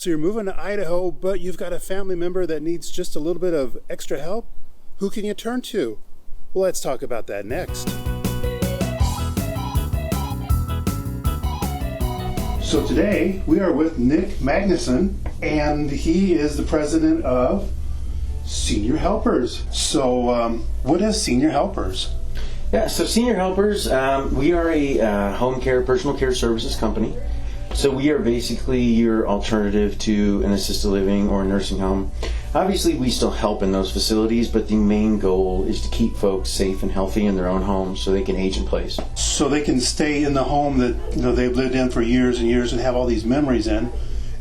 So you're moving to Idaho, but you've got a family member that needs just a little bit of extra help? Who can you turn to? Well, let's talk about that next. So today we are with Nick Magnusson, and he is the president of Senior Helpers. So what is Senior Helpers? Yeah, so Senior Helpers, we are a home care, personal care services company. So we are basically your alternative to an assisted living or a nursing home. Obviously, we still help in those facilities, but the main goal is to keep folks safe and healthy in their own homes so they can age in place. So they can stay in the home that they've lived in for years and years and have all these memories in,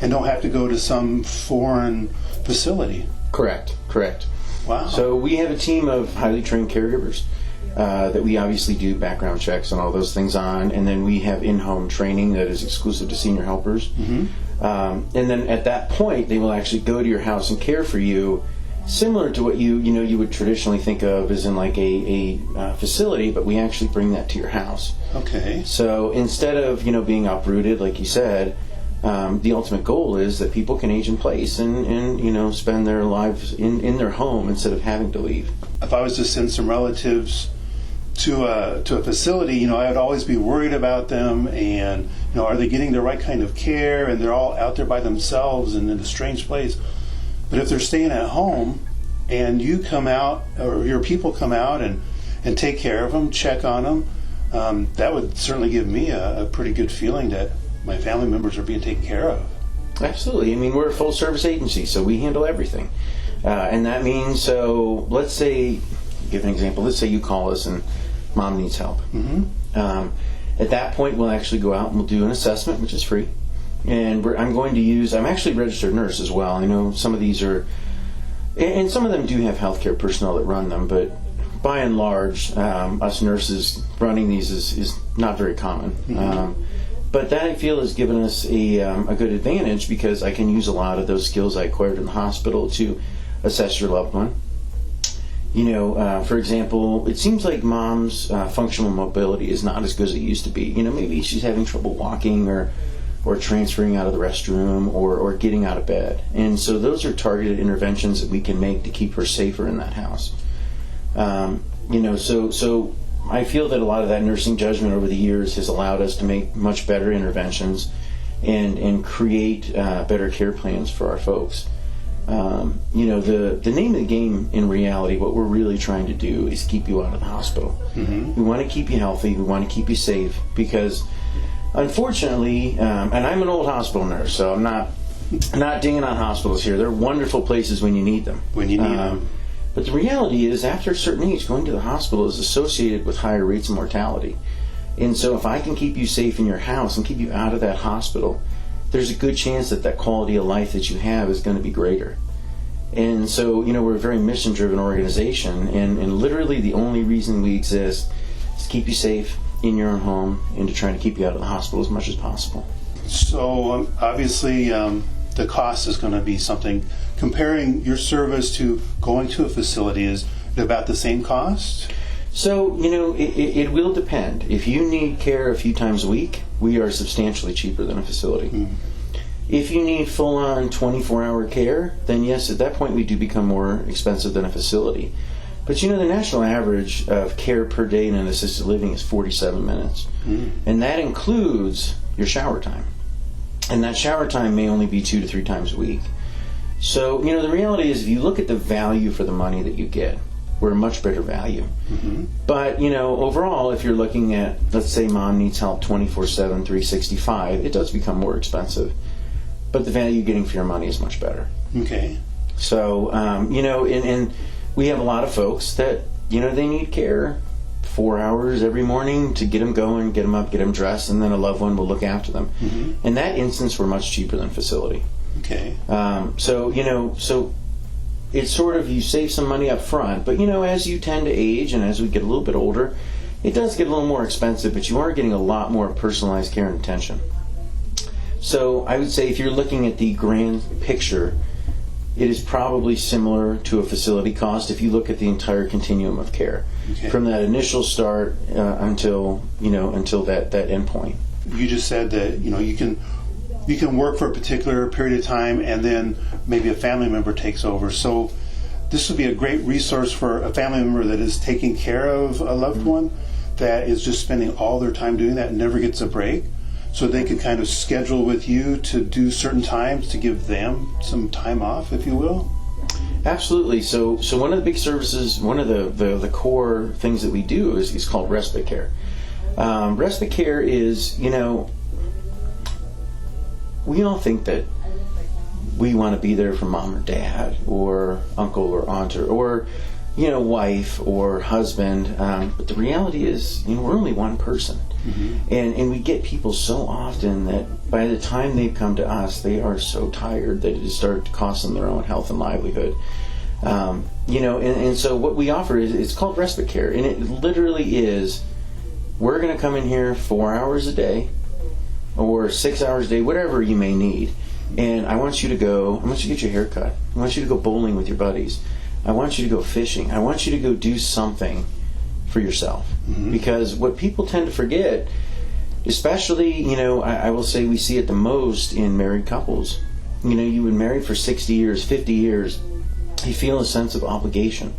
and don't have to go to some foreign facility. Correct. Wow. So we have a team of highly trained caregivers that we obviously do background checks and all those things on, and then we have in-home training that is exclusive to Senior Helpers. Mm-hmm. And then at that point, they will actually go to your house and care for you, similar to what you would traditionally think of as in like a facility, but we actually bring that to your house. Okay. So instead of being uprooted, like you said, the ultimate goal is that people can age in place and spend their lives in their home instead of having to leave. If I was to send some relatives to a facility, I would always be worried about them, and are they getting the right kind of care, and they're all out there by themselves and in a strange place. But if they're staying at home and you come out, or your people come out and take care of them, check on them, that would certainly give me a pretty good feeling that my family members are being taken care of. Absolutely. I mean, we're a full service agency, so we handle everything. And that means, so let's say, give an example, let's say you call us and mom needs help. Mm-hmm. At that point, we'll actually go out and we'll do an assessment, which is free. And I'm actually a registered nurse as well. I know some of these are, and some of them do have healthcare personnel that run them, but by and large, us nurses running these is not very common. Mm-hmm. But that, I feel, has given us a good advantage because I can use a lot of those skills I acquired in the hospital to assess your loved one. For example, it seems like mom's functional mobility is not as good as it used to be. Maybe she's having trouble walking or transferring out of the restroom or getting out of bed. And so those are targeted interventions that we can make to keep her safer in that house. So I feel that a lot of that nursing judgment over the years has allowed us to make much better interventions and create better care plans for our folks. The name of the game in reality, what we're really trying to do is keep you out of the hospital. Mm-hmm. We want to keep you healthy. We want to keep you safe because, unfortunately, and I'm an old hospital nurse, so I'm not dinging on hospitals here. They're wonderful places when you need them. When you need them. But the reality is, after a certain age, going to the hospital is associated with higher rates of mortality. And so if I can keep you safe in your house and keep you out of that hospital, there's a good chance that quality of life that you have is going to be greater. And so, we're a very mission-driven organization, and literally the only reason we exist is to keep you safe in your own home and to try to keep you out of the hospital as much as possible. So obviously the cost is going to be something. Comparing your service to going to a facility, is it about the same cost? So, it will depend. If you need care a few times a week, we are substantially cheaper than a facility. Mm. If you need full-on 24-hour care, then yes, at that point we do become more expensive than a facility. But the national average of care per day in an assisted living is 47 minutes. Mm. And that includes your shower time. And that shower time may only be 2 to 3 times a week. So, the reality is if you look at the value for the money that you get, we're a much better value. Mm-hmm. But, overall, if you're looking at, let's say mom needs help 24/7, 365, it does become more expensive. But the value you're getting for your money is much better. Okay. So, and we have a lot of folks that, they need care 4 hours every morning to get them going, get them up, get them dressed, and then a loved one will look after them. Mm-hmm. In that instance, we're much cheaper than facility. Okay. So it's sort of, you save some money up front, but as you tend to age and as we get a little bit older, it does get a little more expensive, but you are getting a lot more personalized care and attention. So I would say if you're looking at the grand picture, it is probably similar to a facility cost if you look at the entire continuum of care, okay, from that initial start until that end point. You just said that you you can work for a particular period of time and then maybe a family member takes over. So this would be a great resource for a family member that is taking care of a loved one that is just spending all their time doing that and never gets a break. So they could kind of schedule with you to do certain times to give them some time off, if you will. Absolutely. So one of the big services, one of the core things that we do is called Respite Care. Respite Care is, we all think that we want to be there for mom or dad or uncle or aunt or wife or husband. But the reality is, we're only one person. Mm-hmm. And we get people so often that by the time they come to us, they are so tired that it starts to cost them their own health and livelihood. And so what we offer is, it's called Respite Care. And it literally is, we're going to come in here 4 hours a day or 6 hours a day, whatever you may need. And I want you to get your hair cut. I want you to go bowling with your buddies. I want you to go fishing. I want you to go do something for yourself. Mm-hmm. Because what people tend to forget, especially, I will say we see it the most in married couples. You've been married for 60 years, 50 years. You feel a sense of obligation.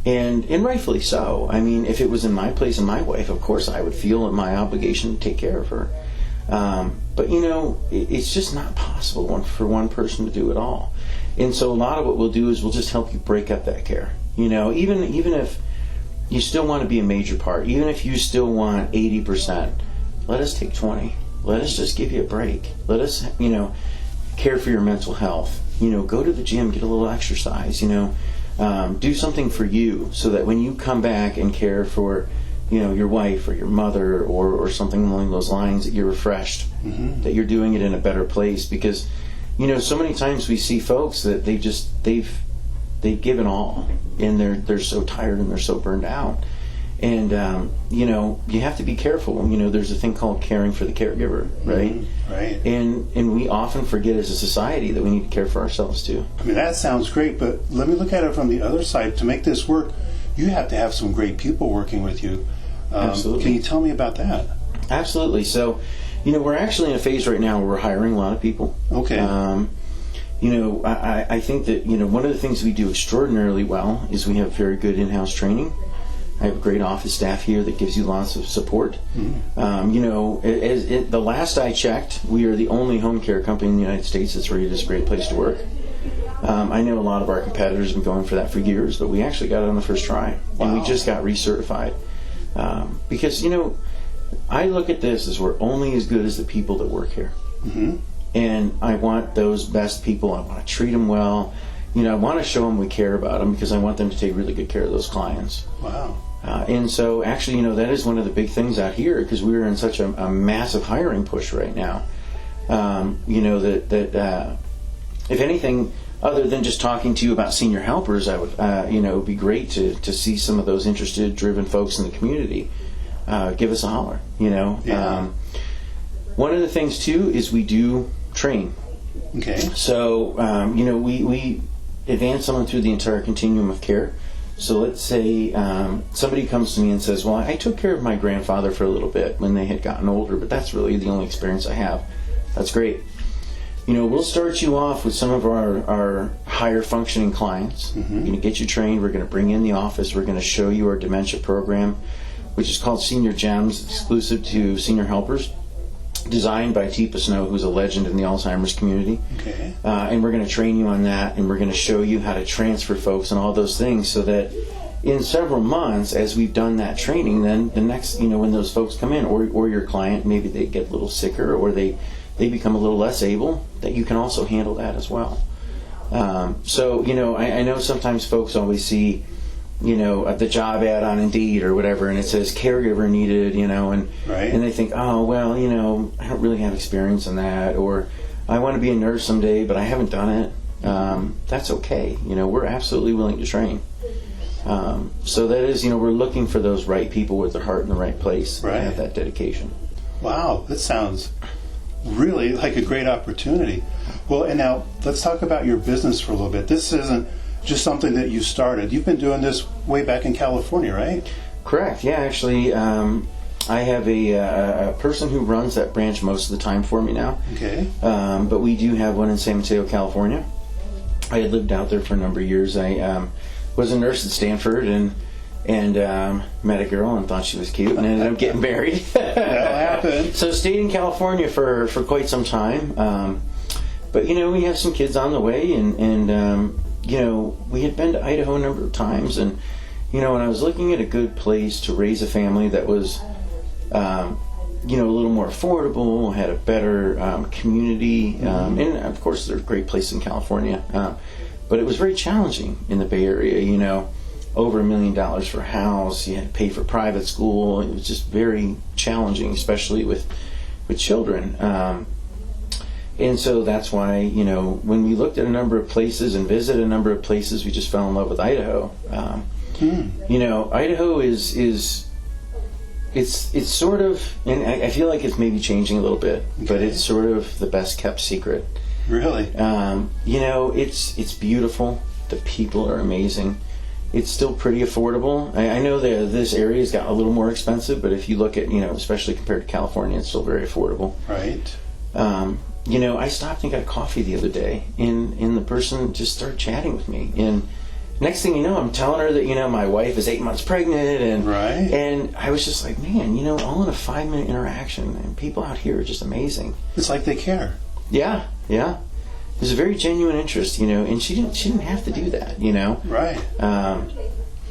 And rightfully so. I mean, if it was in my place and my wife, of course I would feel my obligation to take care of her. But it's just not possible for one person to do it all. And so a lot of what we'll do is we'll just help you break up that care. Even if you still want to be a major part, even if you still want 80%, let us take 20. Let us just give you a break. Let us, care for your mental health. Go to the gym, get a little exercise. Do something for you so that when you come back and care for your wife or your mother or something along those lines, that you're refreshed, mm-hmm. that you're doing it in a better place. Because so many times we see folks that they've given all and they're so tired and they're so burned out. And you have to be careful. There's a thing called caring for the caregiver, right? Mm-hmm. Right. And we often forget as a society that we need to care for ourselves too. I mean, that sounds great, but let me look at it from the other side. To make this work, you have to have some great people working with you. Absolutely. Can you tell me about that? Absolutely. So, we're actually in a phase right now where we're hiring a lot of people. Okay. I think that, one of the things we do extraordinarily well is we have very good in-house training. I have a great office staff here that gives you lots of support. Mm-hmm. The last I checked, we are the only home care company in the United States that's rated as a great place to work. I know a lot of our competitors have been going for that for years, but we actually got it on the first try. Wow. And we just got recertified. Because, I look at this as we're only as good as the people that work here. Mm-hmm. And I want those best people. I want to treat them well. I want to show them we care about them because I want them to take really good care of those clients. Wow. And so actually, that is one of the big things out here because we're in such a massive hiring push right now. That if anything, other than just talking to you about senior helpers, I would, it would be great to see some of those interested, driven folks in the community. Give us a holler, Yeah. One of the things, too, is we do train. Okay. So, we advance someone through the entire continuum of care. So let's say somebody comes to me and says, well, I took care of my grandfather for a little bit when they had gotten older, but that's really the only experience I have. That's great. We'll start you off with some of our higher functioning clients. Mm-hmm. We're going to get you trained. We're going to bring you in the office. We're going to show you our dementia program, which is called Senior Gems, exclusive to senior helpers, designed by Teepa Snow, who's a legend in the Alzheimer's community. Okay. And we're going to train you on that, and we're going to show you how to transfer folks and all those things so that in several months, as we've done that training, then the next, when those folks come in, or your client, maybe they get a little sicker or they become a little less able, that you can also handle that as well. So, I know sometimes folks always see, the job ad on Indeed or whatever, and it says caregiver needed, and right. And they think, oh, well, I don't really have experience in that, or I want to be a nurse someday, but I haven't done it. That's okay. We're absolutely willing to train. So that is, we're looking for those right people with their heart in the right place. Right. And have that dedication. Wow, that sounds really like a great opportunity. Well, and now let's talk about your business for a little bit. This isn't just something that you started. You've been doing this way back in California, right? Correct. Yeah, actually, I have a person who runs that branch most of the time for me now. Okay. But we do have one in San Mateo, California. I had lived out there for a number of years. I was a nurse at Stanford and met a girl and thought she was cute and ended up getting married. That happened. So stayed in California for quite some time. But we have some kids on the way, and we had been to Idaho a number of times, and when I was looking at a good place to raise a family that was a little more affordable, had a better community, and of course there are great places in California, but it was very challenging in the Bay Area. Over $1 million for a house, you had to pay for private school. It was just very challenging, especially with children. And so that's why, when we looked at a number of places and visited a number of places, we just fell in love with Idaho. Idaho is it's sort of, and I feel like it's maybe changing a little bit, but it's sort of the best kept secret. Really? It's beautiful. The people are amazing. It's still pretty affordable. I know that this area's got a little more expensive, but if you look at, especially compared to California, it's still very affordable. Right. I stopped and got a coffee the other day, and the person just started chatting with me. And next thing you know, I'm telling her that, my wife is 8 months pregnant. And right. And I was just like, man, all in a 5-minute interaction. And people out here are just amazing. It's like they care. Yeah. There's a very genuine interest, and she didn't have to do that, Right.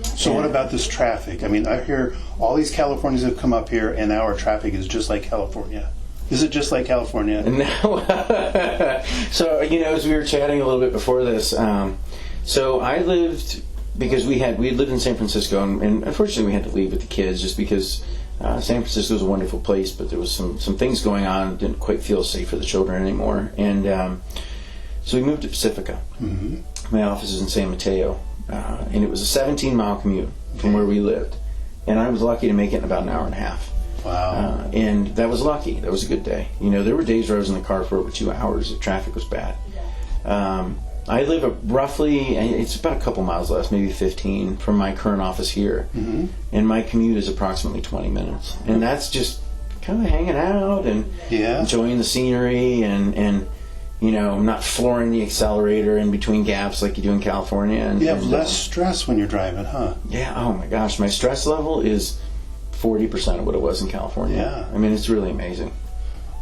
So what about this traffic? I mean, I hear all these Californians have come up here, and our traffic is just like California. Is it just like California? No. So, as we were chatting a little bit before this, so I lived, because we had lived in San Francisco, and unfortunately we had to leave with the kids just because San Francisco is a wonderful place, but there was some things going on. Didn't quite feel safe for the children anymore, and so we moved to Pacifica. Mm-hmm. My office is in San Mateo, and it was a 17-mile commute from where we lived, and I was lucky to make it in about an hour and a half. Wow. And that was lucky. That was a good day. There were days where I was in the car for over 2 hours if traffic was bad. I live roughly, it's about a couple miles less, maybe 15, from my current office here. Mm-hmm. And my commute is approximately 20 minutes. And that's just kind of hanging out and enjoying the scenery and not flooring the accelerator in between gaps like you do in California. And you have less stress when you're driving, huh? Yeah, oh my gosh. My stress level is 40% of what it was in California. Yeah. I mean, it's really amazing.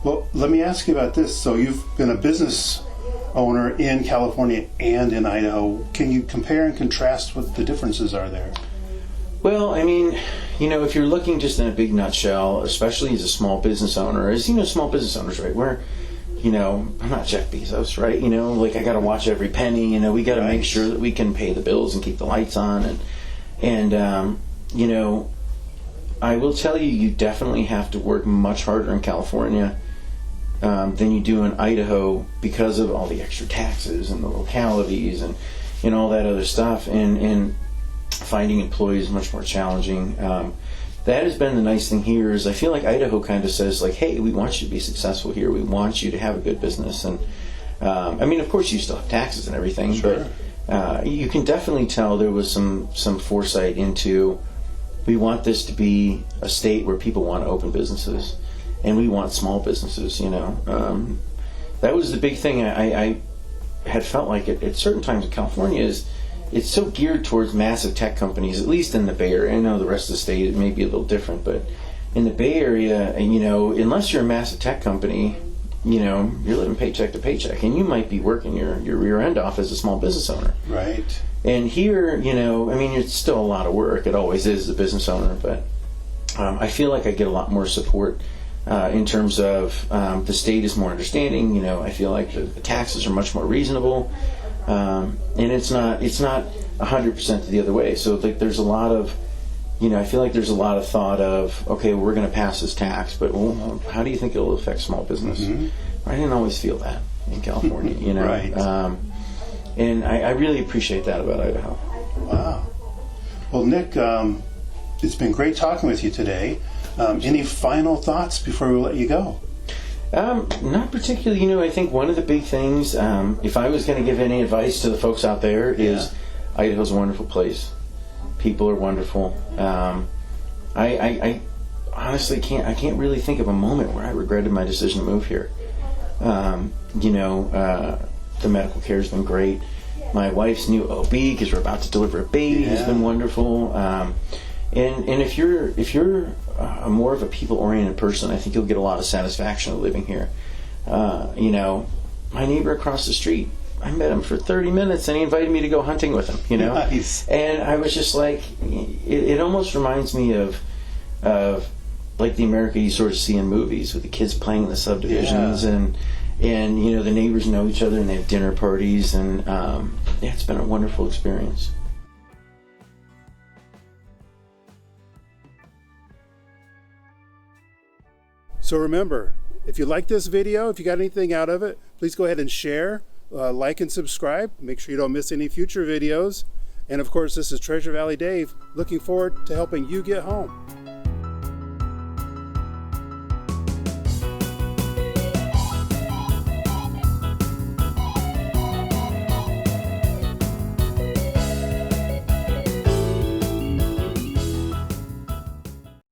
Well, let me ask you about this. So you've been a business owner in California and in Idaho. Can you compare and contrast what the differences are there? Well, I mean, if you're looking just in a big nutshell, especially as a small business owner, as small business owners, right? We're, I'm not Jeff Bezos, right? I got to watch every penny. We got to make sure that we can pay the bills and keep the lights on, and I will tell you, you definitely have to work much harder in California than you do in Idaho because of all the extra taxes and the localities and all that other stuff. And finding employees is much more challenging. That has been the nice thing here is I feel like Idaho kind of says, like, hey, we want you to be successful here. We want you to have a good business. And I mean, of course, you still have taxes and everything, sure. But you can definitely tell there was some foresight into, we want this to be a state where people want to open businesses, and we want small businesses. That was the big thing. I had felt like at certain times in California is it's so geared towards massive tech companies, at least in the Bay Area. I know the rest of the state it may be a little different, but in the Bay Area, unless you're a massive tech company, you're living paycheck to paycheck, and you might be working your rear end off as a small business owner. Right. And here, it's still a lot of work. It always is as a business owner, but I feel like I get a lot more support in terms of the state is more understanding. I feel like the taxes are much more reasonable, and it's not 100% the other way. So there's a lot of, I feel like there's a lot of thought of, okay, we're going to pass this tax, but how do you think it'll affect small business? Mm-hmm. I didn't always feel that in California, Right. And I really appreciate that about Idaho. Wow. Well, Nick, it's been great talking with you today. Any final thoughts before we let you go? Not particularly. I think one of the big things, if I was going to give any advice to the folks out there, is Idaho's a wonderful place. People are wonderful. I honestly I can't really think of a moment where I regretted my decision to move here. The medical care has been great. My wife's new OB, because we're about to deliver a baby, has been wonderful. And if you're more of a people-oriented person, I think you'll get a lot of satisfaction of living here. My neighbor across the street, I met him for 30 minutes and he invited me to go hunting with him, Nice. And I was just like, it almost reminds me of like the America you sort of see in movies with the kids playing in the subdivisions and the neighbors know each other and they have dinner parties and it's been a wonderful experience. So remember, if you like this video, if you got anything out of it, please go ahead and share, like and subscribe. Make sure you don't miss any future videos. And of course, this is Treasure Valley Dave, looking forward to helping you get home.